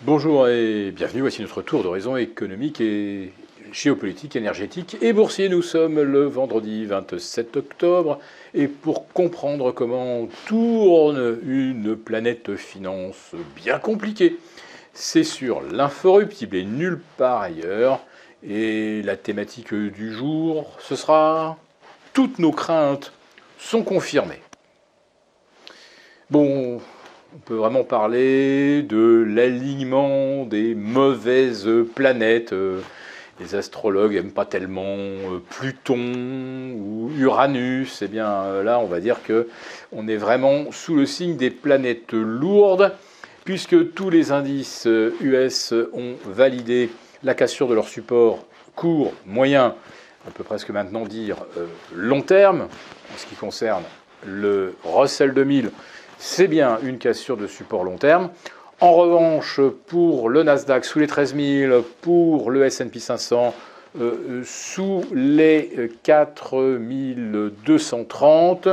Bonjour et bienvenue, voici notre tour d'horizon économique et géopolitique, énergétique et boursier. Nous sommes le vendredi 27 octobre et pour comprendre comment tourne une planète finance bien compliquée, c'est sur l'inforruptible et nulle part ailleurs. Et la thématique du jour, ce sera « Toutes nos craintes sont confirmées ». Bon, on peut vraiment parler de l'alignement des mauvaises planètes. Les astrologues n'aiment pas tellement Pluton ou Uranus. Eh bien là, on va dire qu'on est vraiment sous le signe des planètes lourdes, puisque tous les indices US ont validé la cassure de leur support court, moyen, on peut presque maintenant dire long terme, en ce qui concerne le Russell 2000. C'est bien une cassure de support long terme. En revanche, pour le Nasdaq sous les 13 000, pour le S&P 500 sous les 4 230,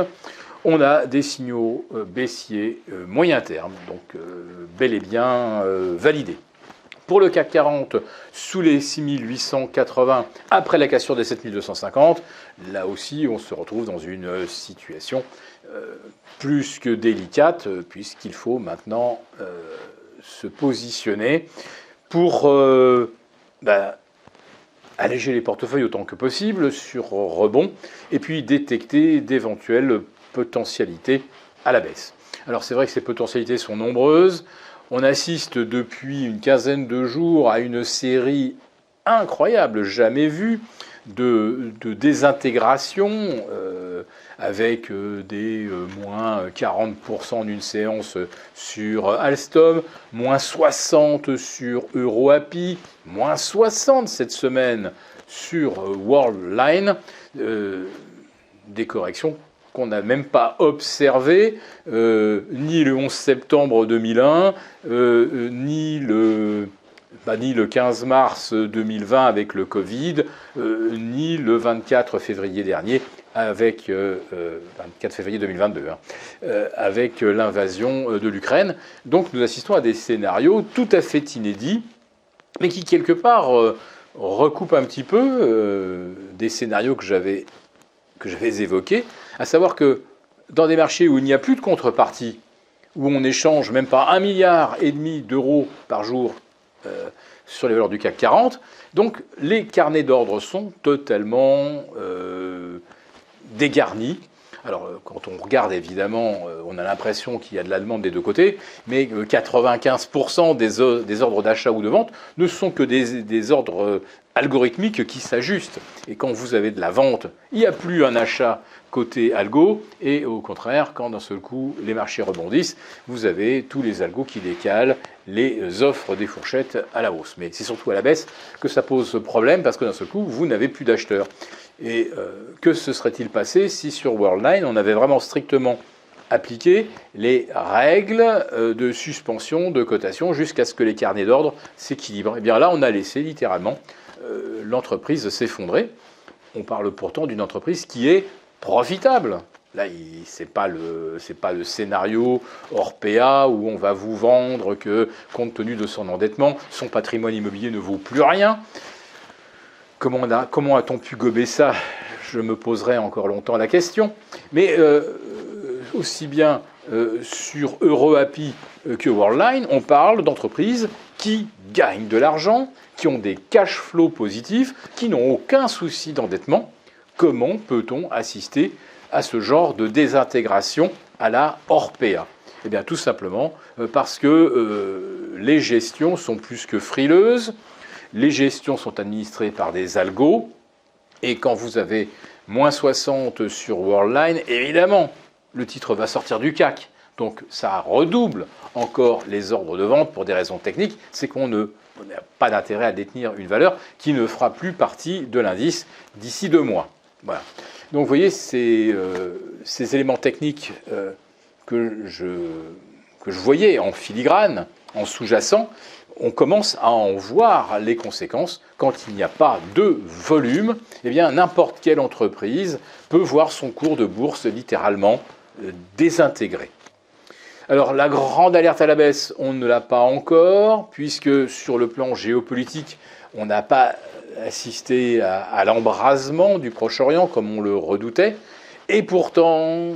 on a des signaux baissiers moyen terme, donc bel et bien validés. Pour le CAC 40, sous les 6 880, après la cassure des 7 250, là aussi on se retrouve dans une situation plus que délicate, puisqu'il faut maintenant se positionner pour alléger les portefeuilles autant que possible sur rebond, et puis détecter d'éventuelles potentialités à la baisse. Alors c'est vrai que ces potentialités sont nombreuses. On assiste depuis une quinzaine de jours à une série incroyable, jamais vue, de désintégration, avec des moins 40% en une séance sur Alstom, moins 60% sur EuroAPI, moins 60% cette semaine sur Worldline, des corrections qu'on n'a même pas observé, ni le 11 septembre 2001, ni le 15 mars 2020 avec le Covid, ni le 24 février dernier, avec 24 février 2022, avec l'invasion de l'Ukraine. Donc nous assistons à des scénarios tout à fait inédits, mais qui quelque part recoupent un petit peu des scénarios que j'avais évoqués, à savoir que dans des marchés où il n'y a plus de contrepartie, où on échange même pas 1,5 milliard d'euros par jour sur les valeurs du CAC 40, donc les carnets d'ordre sont totalement dégarnis. Alors quand on regarde évidemment, on a l'impression qu'il y a de la demande des deux côtés, mais 95% des ordres d'achat ou de vente ne sont que des ordres algorithmiques qui s'ajustent. Et quand vous avez de la vente, il n'y a plus un achat côté algo, et au contraire, quand d'un seul coup les marchés rebondissent, vous avez tous les algos qui décalent les offres des fourchettes à la hausse. Mais c'est surtout à la baisse que ça pose problème, parce que d'un seul coup, vous n'avez plus d'acheteurs. Et que se serait-il passé si sur Worldline, on avait vraiment strictement appliqué les règles de suspension de cotation jusqu'à ce que les carnets d'ordre s'équilibrent? Et bien là, on a laissé littéralement l'entreprise s'effondrer. On parle pourtant d'une entreprise qui est profitable. Là, ce n'est pas le scénario Orpea où on va vous vendre que, compte tenu de son endettement, son patrimoine immobilier ne vaut plus rien. Comment a-t-on pu gober ça? Je me poserai encore longtemps la question. Mais aussi bien sur EuroAPI que Worldline, on parle d'entreprises qui gagnent de l'argent, qui ont des cash flows positifs, qui n'ont aucun souci d'endettement. Comment peut-on assister à ce genre de désintégration à la Orpea? Eh bien tout simplement parce que les gestions sont plus que frileuses. Les gestions sont administrées par des algos, et quand vous avez moins 60 sur Worldline, évidemment, le titre va sortir du CAC. Donc ça redouble encore les ordres de vente pour des raisons techniques, c'est qu'on n'a pas d'intérêt à détenir une valeur qui ne fera plus partie de l'indice d'ici 2 mois. Voilà. Donc vous voyez, ces éléments techniques que je voyais en filigrane, en sous-jacent, on commence à en voir les conséquences. Quand il n'y a pas de volume, eh bien n'importe quelle entreprise peut voir son cours de bourse littéralement désintégré. Alors la grande alerte à la baisse, on ne l'a pas encore, puisque sur le plan géopolitique, on n'a pas assisté à l'embrasement du Proche-Orient comme on le redoutait. Et pourtant,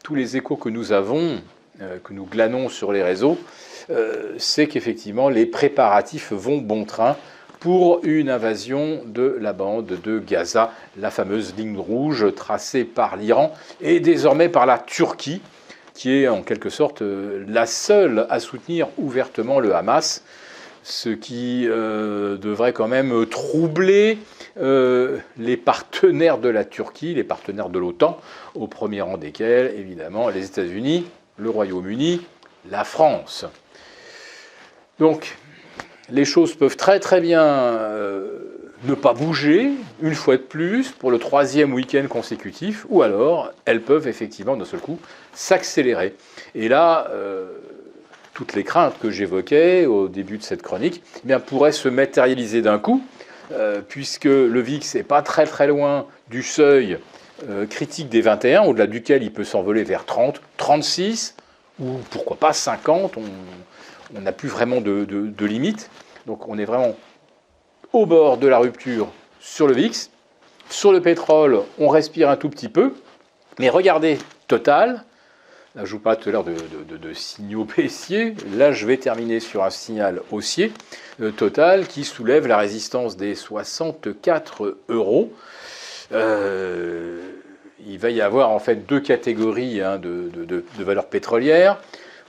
tous les échos que nous avons, que nous glanons sur les réseaux, c'est qu'effectivement les préparatifs vont bon train pour une invasion de la bande de Gaza, la fameuse ligne rouge tracée par l'Iran et désormais par la Turquie, qui est en quelque sorte la seule à soutenir ouvertement le Hamas, ce qui devrait quand même troubler les partenaires de la Turquie, les partenaires de l'OTAN, au premier rang desquels, évidemment, les États-Unis, le Royaume-Uni, la France. Donc, les choses peuvent très très bien ne pas bouger, une fois de plus, pour le 3e week-end consécutif, ou alors elles peuvent effectivement d'un seul coup s'accélérer. Et là, toutes les craintes que j'évoquais au début de cette chronique eh bien, pourraient se matérialiser d'un coup, puisque le VIX n'est pas très très loin du seuil critique des 21, au-delà duquel il peut s'envoler vers 30, 36, ou pourquoi pas 50, on n'a plus vraiment de limite. Donc on est vraiment au bord de la rupture sur le VIX. Sur le pétrole, on respire un tout petit peu. Mais regardez, Total, là je vous parlais tout à l'heure de signaux baissiers, là je vais terminer sur un signal haussier. Total qui soulève la résistance des 64 €. Il va y avoir en fait deux catégories de valeurs pétrolières.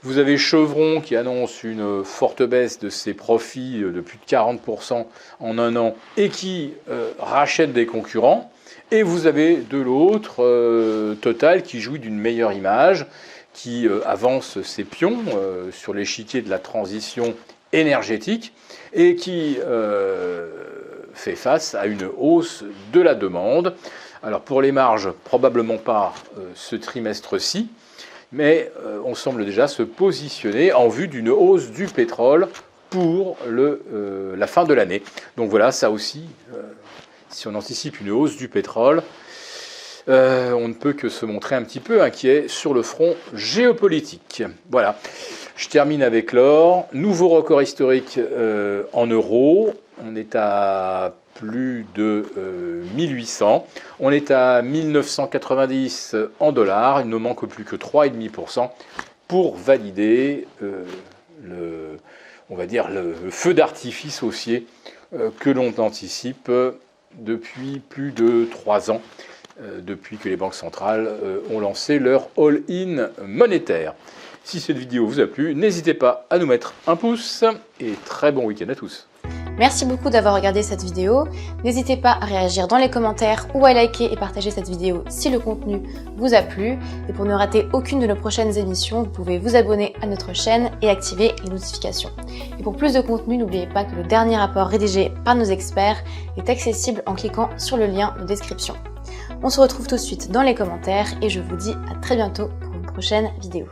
Vous avez Chevron qui annonce une forte baisse de ses profits de plus de 40% en un an et qui rachète des concurrents. Et vous avez de l'autre Total qui jouit d'une meilleure image, qui avance ses pions sur l'échiquier de la transition énergétique et qui fait face à une hausse de la demande. Alors pour les marges, probablement pas ce trimestre-ci, mais on semble déjà se positionner en vue d'une hausse du pétrole pour la fin de l'année. Donc voilà, ça aussi, si on anticipe une hausse du pétrole, on ne peut que se montrer un petit peu inquiet sur le front géopolitique. Voilà, je termine avec l'or. Nouveau record historique en euros. On est à plus de 1800. On est à 1990 en dollars. Il ne manque plus que 3,5% pour valider on va dire le feu d'artifice haussier que l'on anticipe depuis plus de 3 ans, depuis que les banques centrales ont lancé leur all-in monétaire. Si cette vidéo vous a plu, n'hésitez pas à nous mettre un pouce et très bon week-end à tous. Merci beaucoup d'avoir regardé cette vidéo. N'hésitez pas à réagir dans les commentaires ou à liker et partager cette vidéo si le contenu vous a plu. Et pour ne rater aucune de nos prochaines émissions, vous pouvez vous abonner à notre chaîne et activer les notifications. Et pour plus de contenu, n'oubliez pas que le dernier rapport rédigé par nos experts est accessible en cliquant sur le lien de description. On se retrouve tout de suite dans les commentaires et je vous dis à très bientôt pour une prochaine vidéo.